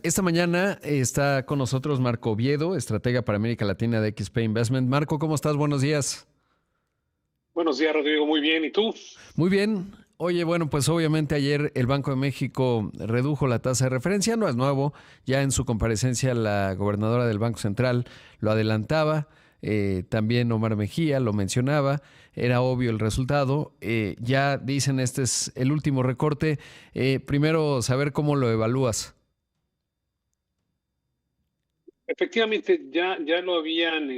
Esta mañana está con nosotros Marco Oviedo, estratega para América Latina de XP Investment. Marco, ¿cómo estás? Buenos días. Buenos días, Rodrigo. Muy bien. ¿Y tú? Muy bien. Oye, bueno, pues obviamente ayer el Banco de México redujo la tasa de referencia, no es nuevo, ya en su comparecencia la gobernadora del Banco Central lo adelantaba, también Omar Mejía lo mencionaba, era obvio el resultado, ya dicen este es el último recorte. Primero saber cómo lo evalúas. Efectivamente, ya lo habían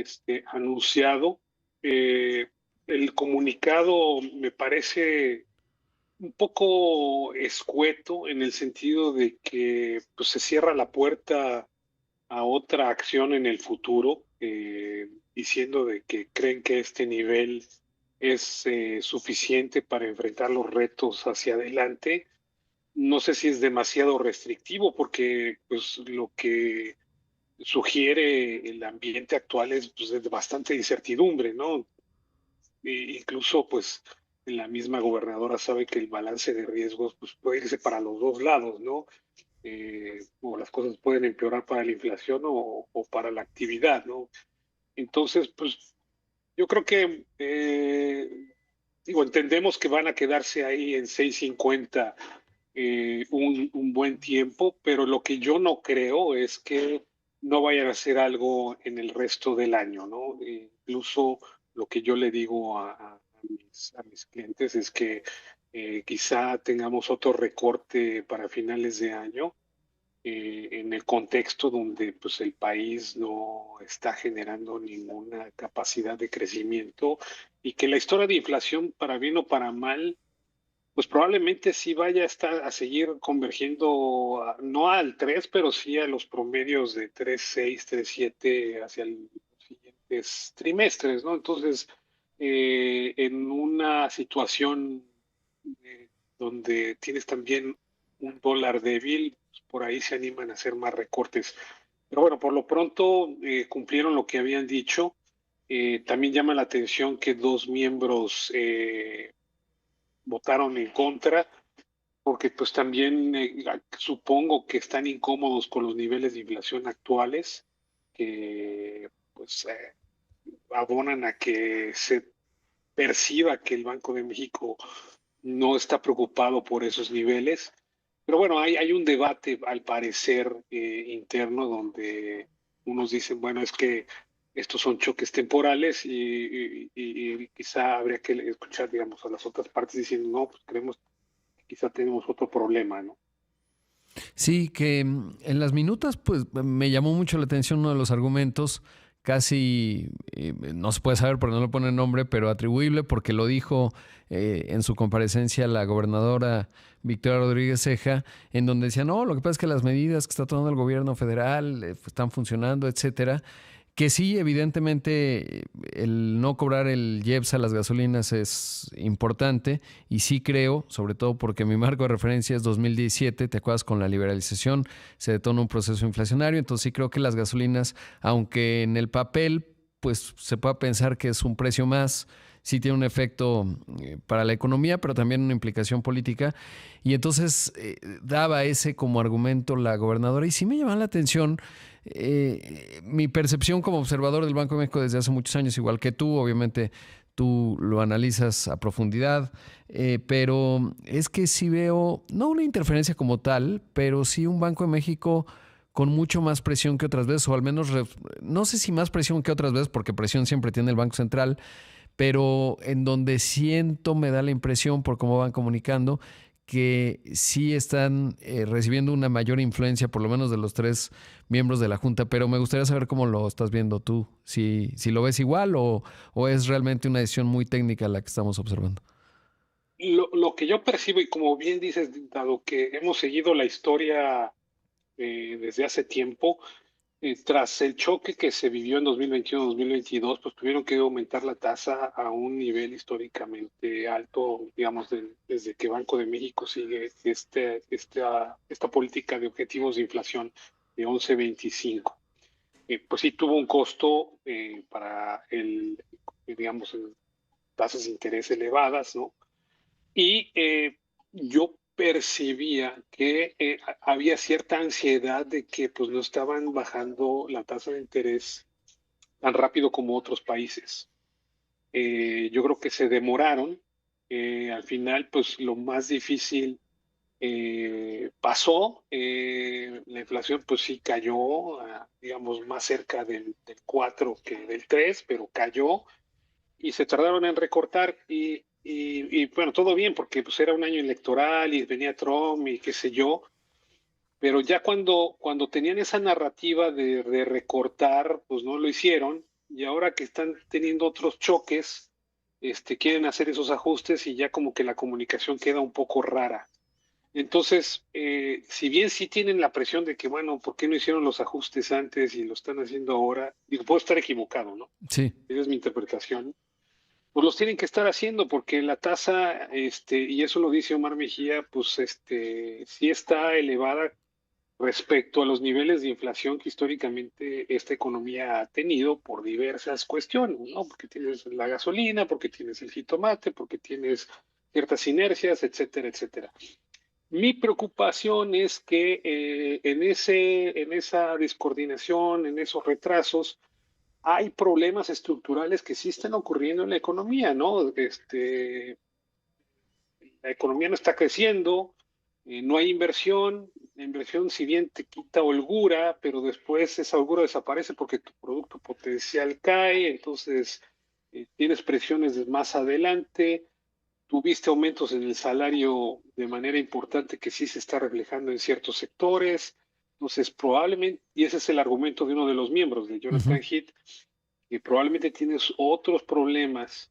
anunciado. Eh, el comunicado me parece un poco escueto en el sentido de que pues, se cierra la puerta a otra acción en el futuro, diciendo de que creen que este nivel es suficiente para enfrentar los retos hacia adelante. No sé si es demasiado restrictivo porque pues lo que sugiere el ambiente actual es pues, de bastante incertidumbre, ¿no? Incluso pues la misma gobernadora sabe que el balance de riesgos pues, puede irse para los dos lados, ¿no? O las cosas pueden empeorar para la inflación o para la actividad, ¿no? Entonces, pues yo creo que, digo, entendemos que van a quedarse ahí en 6.50 un buen tiempo, pero lo que yo no creo es que no vayan a hacer algo en el resto del año, ¿no? Incluso lo que yo le digo a mis clientes es que quizá tengamos otro recorte para finales de año en el contexto donde pues, el país no está generando ninguna capacidad de crecimiento y que la historia de inflación, para bien o para mal, pues probablemente sí vaya a seguir convergiendo, no al 3 pero sí a los promedios de 3.6, 3.7 hacia los siguientes trimestres, ¿no? Entonces, en una situación donde tienes también un dólar débil, pues por ahí se animan a hacer más recortes. Pero bueno, por lo pronto cumplieron lo que habían dicho. También llama la atención que dos miembros votaron en contra, porque pues también supongo que están incómodos con los niveles de inflación actuales, que pues abonan a que se perciba que el Banco de México no está preocupado por esos niveles. Pero bueno, hay un debate al parecer interno donde unos dicen, bueno, es que estos son choques temporales y quizá habría que escuchar, digamos, a las otras partes diciendo, no, pues creemos que quizá tenemos otro problema, ¿no? Sí, que en las minutas, pues me llamó mucho la atención uno de los argumentos, casi no se puede saber porque no le pone nombre, pero atribuible porque lo dijo en su comparecencia la gobernadora Victoria Rodríguez Ceja, en donde decía, no, lo que pasa es que las medidas que está tomando el gobierno federal están funcionando, etcétera. Que sí, evidentemente, el no cobrar el IEPS a las gasolinas es importante y sí creo, sobre todo porque mi marco de referencia es 2017, te acuerdas con la liberalización, se detona un proceso inflacionario, entonces sí creo que las gasolinas, aunque en el papel pues se pueda pensar que es un precio más, sí tiene un efecto para la economía, pero también una implicación política. Y entonces daba ese como argumento la gobernadora y sí me llamaba la atención mi percepción como observador del Banco de México desde hace muchos años, igual que tú, obviamente tú lo analizas a profundidad, pero es que sí veo, no una interferencia como tal, pero sí un Banco de México con mucho más presión que otras veces, o al menos, no sé si más presión que otras veces, porque presión siempre tiene el Banco Central, pero en donde siento, me da la impresión por cómo van comunicando, que sí están recibiendo una mayor influencia, por lo menos de los tres miembros de la Junta, pero me gustaría saber cómo lo estás viendo tú, si lo ves igual o es realmente una decisión muy técnica la que estamos observando. Lo que yo percibo, y como bien dices, dado que hemos seguido la historia desde hace tiempo, tras el choque que se vivió en 2021-2022, pues tuvieron que aumentar la tasa a un nivel históricamente alto, digamos, desde que Banco de México sigue esta política de objetivos de inflación de 11.25. Pues sí tuvo un costo para digamos, tasas de interés elevadas, ¿no? Y yo percibía que había cierta ansiedad de que pues no estaban bajando la tasa de interés tan rápido como otros países. Yo creo que se demoraron. Al final, pues lo más difícil pasó. La inflación, pues sí cayó, digamos, más cerca del 4 que del 3, pero cayó y se tardaron en recortar. Y bueno, todo bien, porque pues era un año electoral y venía Trump y qué sé yo. Pero ya cuando tenían esa narrativa de recortar, pues no lo hicieron. Y ahora que están teniendo otros choques, quieren hacer esos ajustes y ya como que la comunicación queda un poco rara. Entonces, si bien sí tienen la presión de que, bueno, ¿por qué no hicieron los ajustes antes y lo están haciendo ahora? Digo, puedo estar equivocado, ¿no? Sí. Esa es mi interpretación. Pues los tienen que estar haciendo porque la tasa, y eso lo dice Omar Mejía, pues sí está elevada respecto a los niveles de inflación que históricamente esta economía ha tenido por diversas cuestiones, ¿no? Porque tienes la gasolina, porque tienes el jitomate, porque tienes ciertas inercias, etcétera, etcétera. Mi preocupación es que en esa descoordinación, en esos retrasos, hay problemas estructurales que sí están ocurriendo en la economía, ¿no? La economía no está creciendo, no hay inversión, la inversión si bien te quita holgura, pero después esa holgura desaparece porque tu producto potencial cae, entonces tienes presiones más adelante, tuviste aumentos en el salario de manera importante que sí se está reflejando en ciertos sectores, entonces probablemente, y ese es el argumento de uno de los miembros de Jonathan Heath, que probablemente tienes otros problemas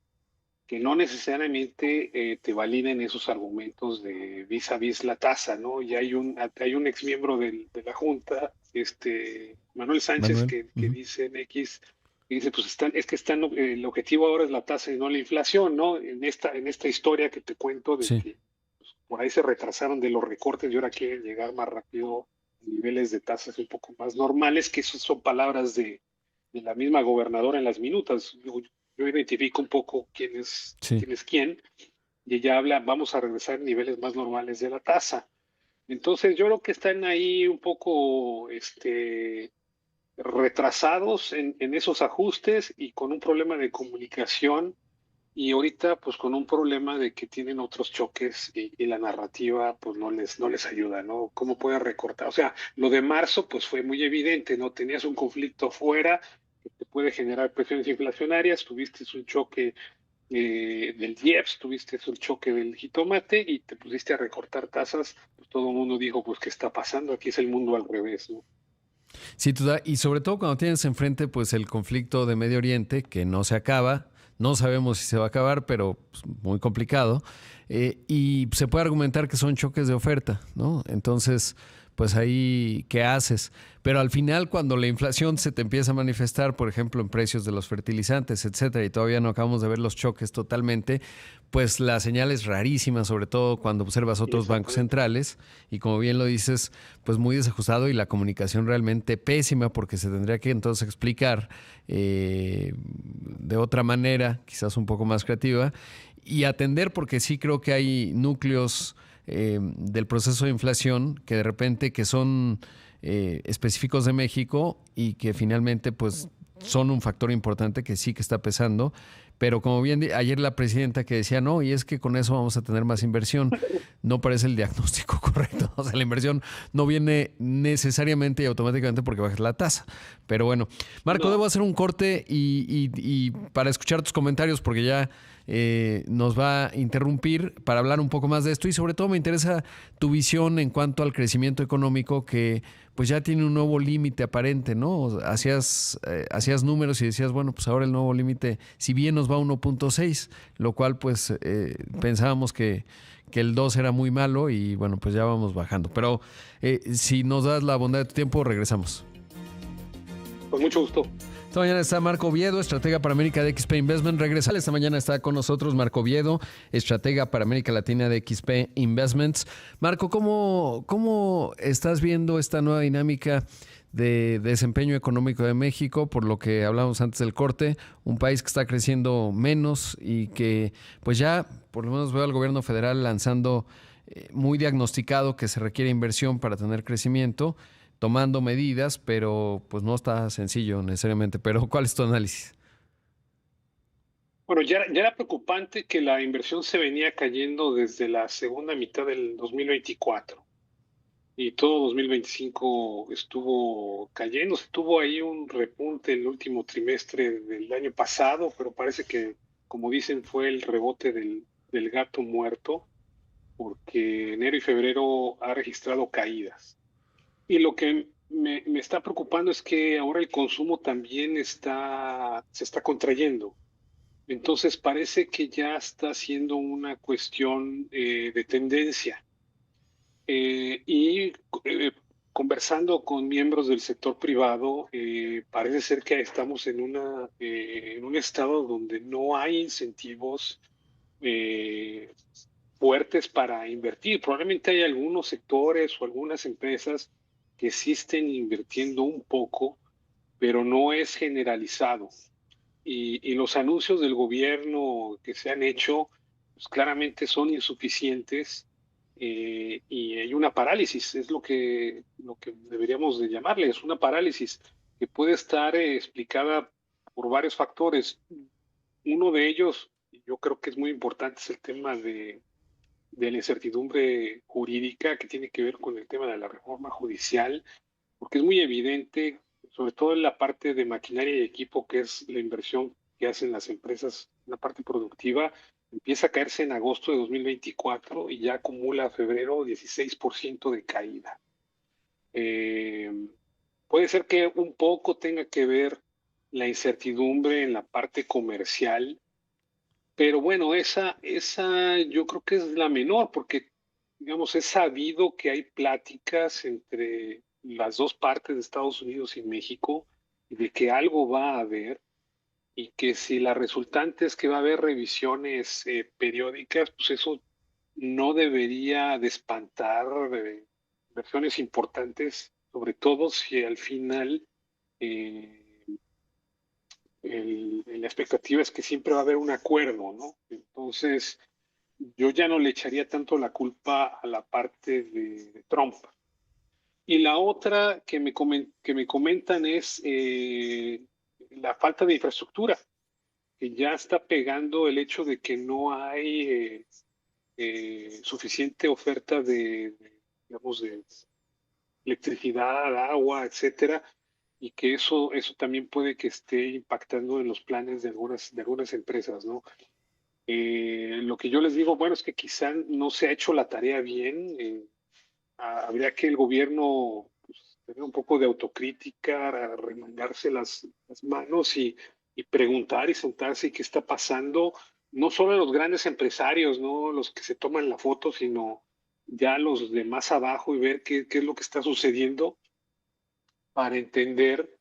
que no necesariamente te validen esos argumentos de vis a vis la tasa, ¿no? Y hay un ex miembro de la Junta, Manuel Sánchez, Manuel. que dice en X, que dice, pues el objetivo ahora es la tasa y no la inflación, ¿no? En esta historia que te cuento de Sí. que pues, por ahí se retrasaron de los recortes y ahora quieren llegar más rápido a niveles de tasas un poco más normales, que esas son palabras de la misma gobernadora en las minutas. Yo identifico un poco Sí. quién es quién, y ella habla, vamos a regresar a niveles más normales de la tasa. Entonces, yo creo que están ahí un poco retrasados en esos ajustes y con un problema de comunicación y ahorita pues con un problema de que tienen otros choques y la narrativa pues no les ayuda, ¿no? ¿Cómo puede recortar? O sea, lo de marzo pues fue muy evidente, ¿no? Tenías un conflicto fuera que te puede generar presiones inflacionarias, tuviste un choque del IEPS, tuviste un choque del jitomate y te pusiste a recortar tasas, pues todo el mundo dijo, pues, ¿qué está pasando? Aquí es el mundo al revés, ¿no? Sí, y sobre todo cuando tienes enfrente pues el conflicto de Medio Oriente que no se acaba, no sabemos si se va a acabar, pero pues, muy complicado, y se puede argumentar que son choques de oferta, ¿no? Entonces, pues ahí, ¿qué haces? Pero al final, cuando la inflación se te empieza a manifestar, por ejemplo, en precios de los fertilizantes, etcétera, y todavía no acabamos de ver los choques totalmente, pues la señal es rarísima, sobre todo cuando observas otros bancos centrales, y como bien lo dices, pues muy desajustado y la comunicación realmente pésima, porque se tendría que entonces explicar de otra manera, quizás un poco más creativa, y atender, porque sí creo que hay núcleos del proceso de inflación que de repente que son específicos de México y que finalmente pues son un factor importante que sí que está pesando, pero como bien ayer la presidenta que decía, no, y es que con eso vamos a tener más inversión, no parece el diagnóstico correcto. O sea, la inversión no viene necesariamente y automáticamente porque bajas la tasa. Pero bueno, Marco, debo hacer un corte y para escuchar tus comentarios porque ya nos va a interrumpir para hablar un poco más de esto y sobre todo me interesa tu visión en cuanto al crecimiento económico que pues ya tiene un nuevo límite aparente, ¿no? Hacías números y decías, bueno, pues ahora el nuevo límite, si bien nos va a 1.6, lo cual pues pensábamos que el 2 era muy malo y bueno, pues ya vamos bajando. Pero si nos das la bondad de tu tiempo, regresamos. Con mucho gusto. Esta mañana está Marco Oviedo, estratega para América de XP Investment. Regresa. Esta mañana está con nosotros Marco Oviedo, estratega para América Latina de XP Investments. Marco, ¿cómo estás viendo esta nueva dinámica de desempeño económico de México? Por lo que hablamos antes del corte, un país que está creciendo menos y que pues ya por lo menos veo al gobierno federal lanzando muy diagnosticado que se requiere inversión para tener crecimiento, tomando medidas, pero pues no está sencillo necesariamente. Pero ¿cuál es tu análisis? Bueno, ya era preocupante que la inversión se venía cayendo desde la segunda mitad del 2024 y todo 2025 estuvo cayendo. Se tuvo ahí un repunte el último trimestre del año pasado, pero parece que, como dicen, fue el rebote del gato muerto, porque enero y febrero ha registrado caídas. Y lo que me está preocupando es que ahora el consumo también se está contrayendo. Entonces parece que ya está siendo una cuestión de tendencia. Y eh, conversando con miembros del sector privado, parece ser que estamos en un estado donde no hay incentivos eh, fuertes para invertir. Probablemente hay algunos sectores o algunas empresas que sí estén invirtiendo un poco, pero no es generalizado. Y los anuncios del gobierno que se han hecho, pues claramente son insuficientes, y hay una parálisis, es lo que deberíamos de llamarle, es una parálisis que puede estar explicada por varios factores. Uno de ellos, y yo creo que es muy importante, es el tema de la incertidumbre jurídica que tiene que ver con el tema de la reforma judicial, porque es muy evidente, sobre todo en la parte de maquinaria y equipo, que es la inversión que hacen las empresas, la parte productiva, empieza a caerse en agosto de 2024 y ya acumula febrero 16% de caída. Eh, Puede ser que un poco tenga que ver la incertidumbre en la parte comercial, pero bueno, esa yo creo que es la menor, porque, digamos, es sabido que hay pláticas entre las dos partes de Estados Unidos y México, y de que algo va a haber, y que si la resultante es que va a haber revisiones periódicas, pues eso no debería de espantar inversiones importantes, sobre todo si al final eh, la expectativa es que siempre va a haber un acuerdo, ¿no? Entonces, yo ya no le echaría tanto la culpa a la parte de Trump. Y la otra que me comentan es la falta de infraestructura, que ya está pegando el hecho de que no hay suficiente oferta digamos, de electricidad, agua, etcétera, y que eso también puede que esté impactando en los planes de algunas empresas, ¿no? Lo que yo les digo, bueno, es que quizá no se ha hecho la tarea bien. Habría que el gobierno, pues, tener un poco de autocrítica, remangarse las manos y preguntar y sentarse y qué está pasando, no solo a los grandes empresarios, no los que se toman la foto, sino ya los de más abajo, y ver qué es lo que está sucediendo para entender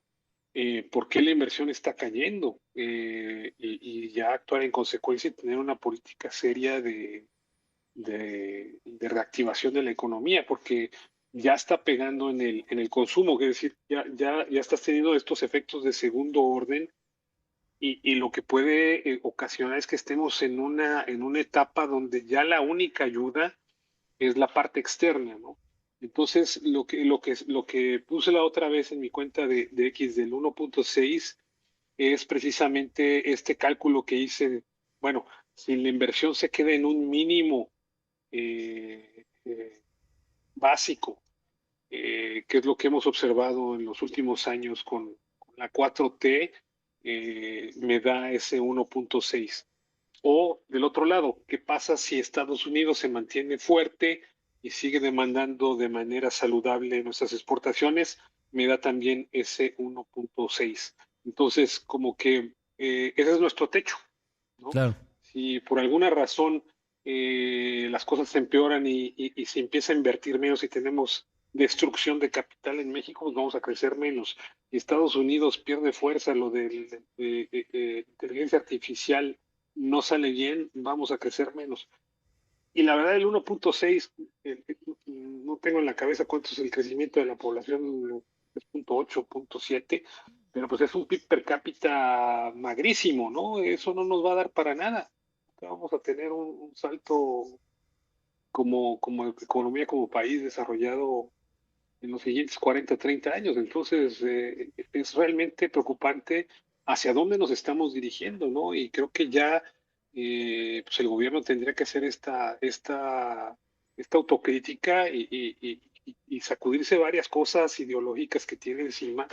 por qué la inversión está cayendo, y ya actuar en consecuencia y tener una política seria de reactivación de la economía, porque ya está pegando en el consumo, es decir, ya estás teniendo estos efectos de segundo orden, y lo que puede ocasionar es que estemos en una etapa donde ya la única ayuda es la parte externa, ¿no? Entonces, lo que puse la otra vez en mi cuenta de X del 1.6 es precisamente este cálculo que hice. Bueno, si la inversión se queda en un mínimo básico, que es lo que hemos observado en los últimos años con la 4T, me da ese 1.6. O del otro lado, ¿qué pasa si Estados Unidos se mantiene fuerte y sigue demandando de manera saludable nuestras exportaciones? Me da también ese 1.6. Entonces, como que ese es nuestro techo, ¿no? Claro. Si por alguna razón las cosas se empeoran y se empieza a invertir menos y tenemos destrucción de capital en México, pues vamos a crecer menos. Y Estados Unidos pierde fuerza, lo de inteligencia artificial no sale bien, vamos a crecer menos. Y la verdad, el 1.6, no tengo en la cabeza cuánto es el crecimiento de la población, 3.8, 0.7, pero pues es un PIB per cápita magrísimo, ¿no? Eso no nos va a dar para nada. Vamos a tener un salto como economía, como país desarrollado en los siguientes 40, 30 años. Entonces, es realmente preocupante hacia dónde nos estamos dirigiendo, ¿no? Y creo que ya pues el gobierno tendría que hacer esta autocrítica y sacudirse varias cosas ideológicas que tiene encima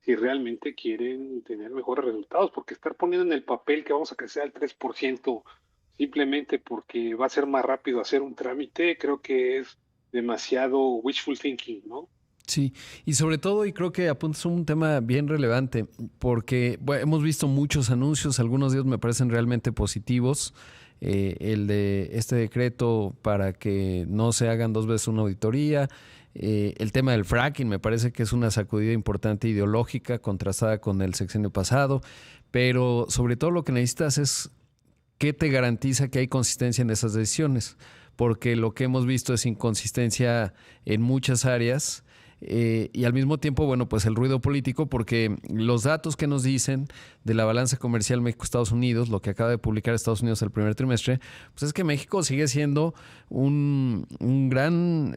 si realmente quieren tener mejores resultados, porque estar poniendo en el papel que vamos a crecer al 3% simplemente porque va a ser más rápido hacer un trámite, creo que es demasiado wishful thinking, ¿no? Sí, y sobre todo, y creo que apuntas un tema bien relevante, porque bueno, hemos visto muchos anuncios, algunos de ellos me parecen realmente positivos. El de este decreto para que no se hagan dos veces una auditoría, el tema del fracking me parece que es una sacudida importante ideológica contrastada con el sexenio pasado, pero sobre todo lo que necesitas es qué te garantiza que hay consistencia en esas decisiones, porque lo que hemos visto es inconsistencia en muchas áreas. Y al mismo tiempo, bueno, pues el ruido político, porque los datos que nos dicen de la balanza comercial México-Estados Unidos, lo que acaba de publicar Estados Unidos el primer trimestre, pues es que México sigue siendo un gran,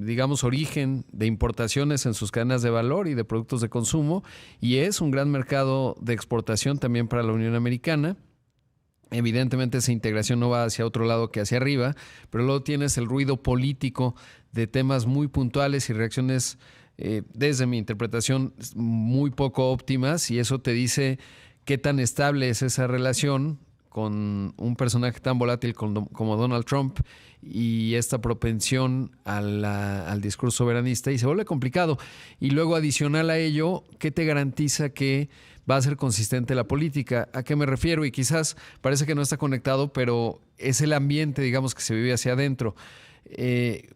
digamos, origen de importaciones en sus cadenas de valor y de productos de consumo, y es un gran mercado de exportación también para la Unión Americana. Evidentemente esa integración no va hacia otro lado que hacia arriba, pero luego tienes el ruido político de temas muy puntuales y reacciones, desde mi interpretación, muy poco óptimas, y eso te dice qué tan estable es esa relación con un personaje tan volátil como Donald Trump y esta propensión al discurso soberanista, y se vuelve complicado. Y luego, adicional a ello, ¿qué te garantiza que va a ser consistente la política? ¿A qué me refiero? Y quizás parece que no está conectado, pero es el ambiente, digamos, que se vive hacia adentro.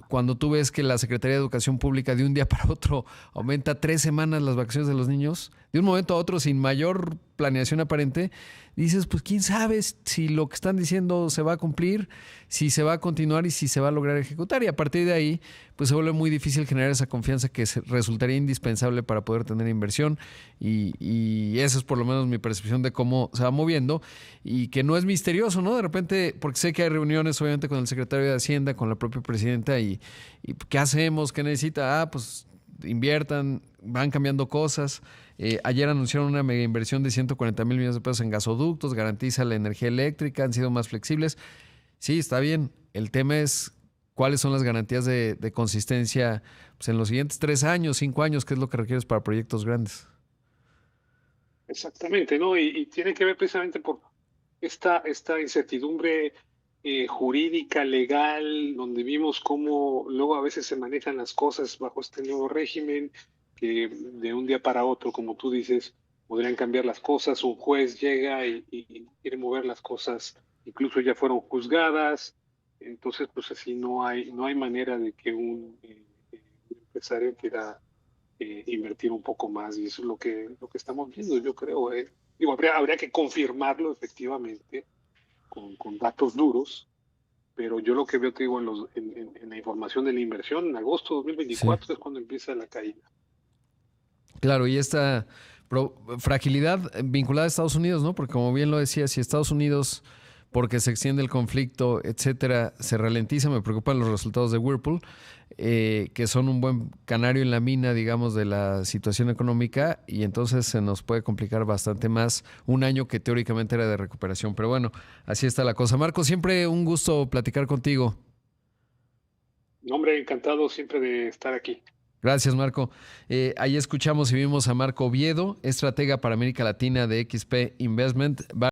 Cuando tú ves que la Secretaría de Educación Pública de un día para otro aumenta 3 semanas las vacaciones de los niños, de un momento a otro sin mayor planeación aparente, dices, pues quién sabe si lo que están diciendo se va a cumplir, si se va a continuar y si se va a lograr ejecutar. Y a partir de ahí, pues se vuelve muy difícil generar esa confianza que resultaría indispensable para poder tener inversión. Y esa es por lo menos mi percepción de cómo se va moviendo, y que no es misterioso, ¿no? De repente, porque sé que hay reuniones obviamente con el secretario de Hacienda, con la propia presidenta, y ¿qué hacemos? ¿Qué necesita? Pues inviertan, van cambiando cosas. Ayer anunciaron una mega inversión de 140 mil millones de pesos en gasoductos, garantiza la energía eléctrica, han sido más flexibles. Sí, está bien. El tema es cuáles son las garantías de consistencia, pues, en los siguientes 3 años, 5 años, qué es lo que requieres para proyectos grandes. Exactamente, ¿no? Y tiene que ver precisamente por esta incertidumbre jurídica, legal, donde vimos cómo luego a veces se manejan las cosas bajo este nuevo régimen, que de un día para otro, como tú dices, podrían cambiar las cosas, un juez llega y quiere mover las cosas, incluso ya fueron juzgadas, entonces pues así no hay manera de que un empresario quiera invertir un poco más, y eso es lo que estamos viendo, yo creo. Digo, habría que confirmarlo efectivamente con datos duros, pero yo lo que veo, te digo, en la información de la inversión, en agosto de Sí. 2024 es cuando empieza la caída. Claro, y esta fragilidad vinculada a Estados Unidos, ¿no? Porque como bien lo decía, si Estados Unidos, porque se extiende el conflicto, etcétera, se ralentiza, me preocupan los resultados de Whirlpool, que son un buen canario en la mina, digamos, de la situación económica, y entonces se nos puede complicar bastante más un año que teóricamente era de recuperación. Pero bueno, así está la cosa. Marco, siempre un gusto platicar contigo. No, hombre, encantado siempre de estar aquí. Gracias, Marco. Ahí escuchamos y vimos a Marco Oviedo, estratega para América Latina de XP Investment.